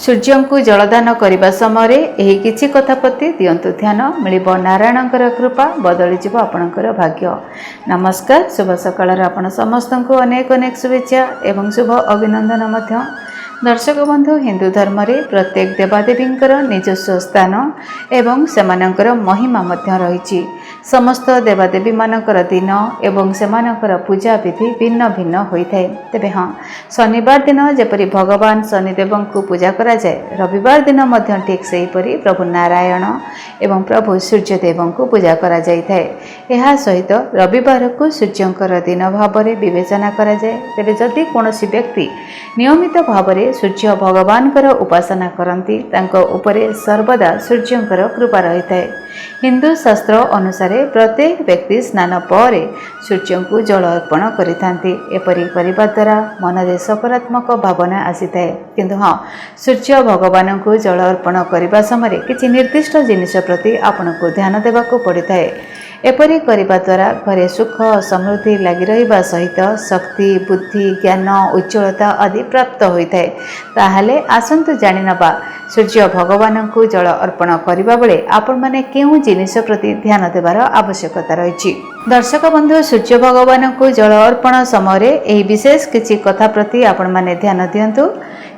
सूर्य को जलदान करने समय यही किछि कथा प्रति दिंतु ध्यान मिल नारायणकर कृपा बदली आपणकर भाग्य। नमस्कार, शुभ सकाळ आपण समस्त को अनेक अनेक शुभेच्छा एवं शुभ अभिनंदन। दर्शक बंधु, हिंदू धर्म रे प्रत्येक देवादेवींकर निजस्व स्थान एवं सेमानंकर महिमा मध्य रही। समस्त देवादेवी मानकर दिन एवं सेमानकर पूजा विधि भिन्न भिन्न होइथाय। तेबे हाँ, शनिवार दिन जेपरि भगवान शनिदेव को पूजा करा जाए, रविवार दिन मध्य ठीक सेहीपरि प्रभु नारायण एवं प्रभु सूर्यदेव को पूजा करा जाइथाय। एहा सहित रविवार को सूर्यंकर दिन भाव में विवेचना करा जाए। तेबे जदि कोनोसी व्यक्ति नियमित भाव में सूर्य भगवानकर उपासना करती, तांको उपरे सर्वदा सूर्यंकर कृपा रही है। हिंदू शास्त्र अनुसार प्रत्येक व्यक्ति स्नान पर सूर्य को जल अर्पण करिथांती। एपरि करिबा द्वारा मन में सकारात्मक भावना आसीथाय। किंतु हाँ, सूर्य भगवान को जल अर्पण करने समय किसी निर्दिष्ट जिनिस प्रति आपण को ध्यान देवाक पड़ता है। एपरि करिबा द्वारा घरे सुख समृद्धि लगी रहिबा सहित शक्ति, बुद्धि, ज्ञान, उज्ज्वलता आदि प्राप्त होइथाय। ताहाले आसंतु जानि नबा सूर्य भगवान को जल अर्पण करिबा बेले आपण माने केउ जिनिस प्रति ध्यान देवार आवश्यकता रही। दर्शक बंधु, सूर्य भगवान को जल अर्पण समय एही विशेष किछि कथा प्रति आपण माने ध्यान दियंतु।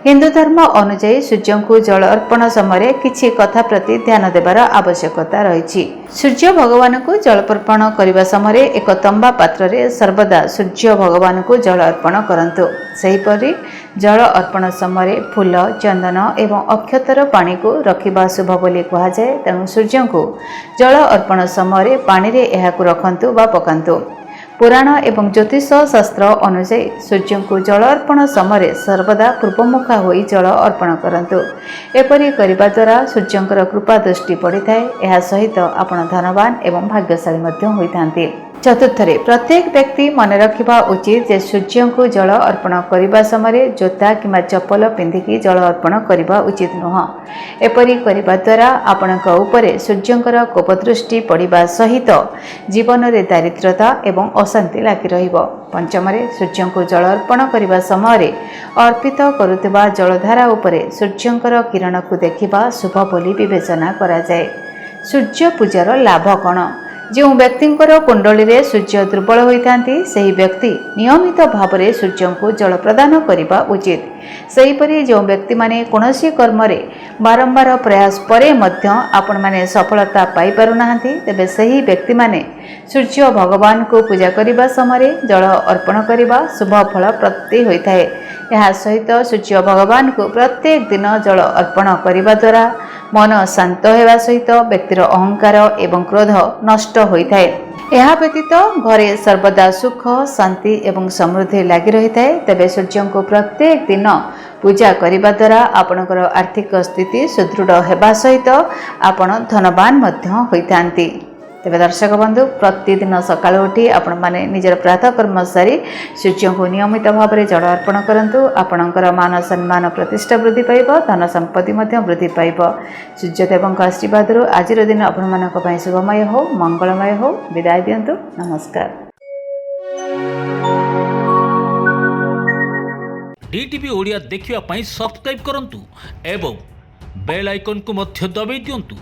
हिंदू धर्म अनुଯାयी सूर्य को जल अर्पण समय किछि कथा प्रति ध्यान देवार आवश्यकता रही। सूर्य भगवान को जल अर्पण करने समय एक तंबा पात्र रे सर्वदा सूर्य भगवान को जल अर्पण करंतु। सेहीपरि जल अर्पण समय फूल, चंदन एवं अक्षतर पानी को रखिबा शुभ बोली कहा जाए। तेणु सूर्य को जल अर्पण समय पानी रे एहाकु रखंतु बा पकांतु। पुराण एवं ज्योतिष शास्त्र अनुसार सूर्य को जल अर्पण समय सर्वदा पूर्वमुखा होई जल अर्पण करंतु। एपरि करिबा द्वारा सूर्यंकर कृपा दृष्टि पड़िथाय। एहा सहित आपण धनवान एवं भाग्यशाली मध्य होइथांती। चतुर्थरे प्रत्येक व्यक्ति मन रखिबा उचित जे सूर्य को जल अर्पण करने समय जोता किंवा चप्पल पिंधिकी जल अर्पण करने उचित नुह। एपरि करने द्वारा आपणक उपरे सूर्यंकर कोपदृष्टि पड़िबा सहित जीवन रे दारिद्रता एवं अशांति लागी रहिबो। पंचमरे सूर्य को जल अर्पण करने समय अर्पित करुवा जलधारा उपरे सूर्यंकर किरण को देखिबा शुभ बोली विवेचना करा जाए। सूर्य पूजार लाभ कौन? जो व्यक्तिंकर कुंडली रे सूर्य दुर्बल होइथांती, सही व्यक्ति नियमित भाव में सूर्य को जल प्रदान करने उचित। सेहीपरि जो व्यक्ति माने कोनोसी कर्म रे बारंबार प्रयास परे मध्य आपण माने सफलता पाई पारुनाहांती, तेबे सही व्यक्ति माने सूर्य भगवान को पूजा करने समय जल अर्पण करने शुभ फल प्राप्ति होइथाय। यह सहित सूर्य भगवान को प्रत्येक दिन जल अर्पण करने द्वारा मन शांत होगा सहित व्यक्तिर अहंकार एवं क्रोध नष्ट होइथाय। यह व्यतीत घरे सर्वदा सुख, शांति एवं समृद्धि लगी रही है। तेबे सूर्य को प्रत्येक दिन पूजा करने द्वारा आपणकर आर्थिक स्थिति सुदृढ़ होगा सहित आपण धनवान मध्य होइथांती। तेबे दर्शक बंधु, प्रतिदिन सकाळ उठी आपण माने निजर प्रातः कर्म सारी सूर्य को नियमित भाव में जल अर्पण करंतु। आपणकर मान सम्मान प्रतिष्ठा वृद्धि पाइब, धन संपत्ति मध्य वृद्धि पाइब। सूर्यदेवों आशीर्वाद आज दिन आपण मानक पई शुभमय हो, मंगलमय हो। विदाय दियंतु। नमस्कार। डीटीवी ओडिया देखिवा पई सब्सक्राइब करंतु एवं बेल आइकन को मध्य दबाई दियंतु।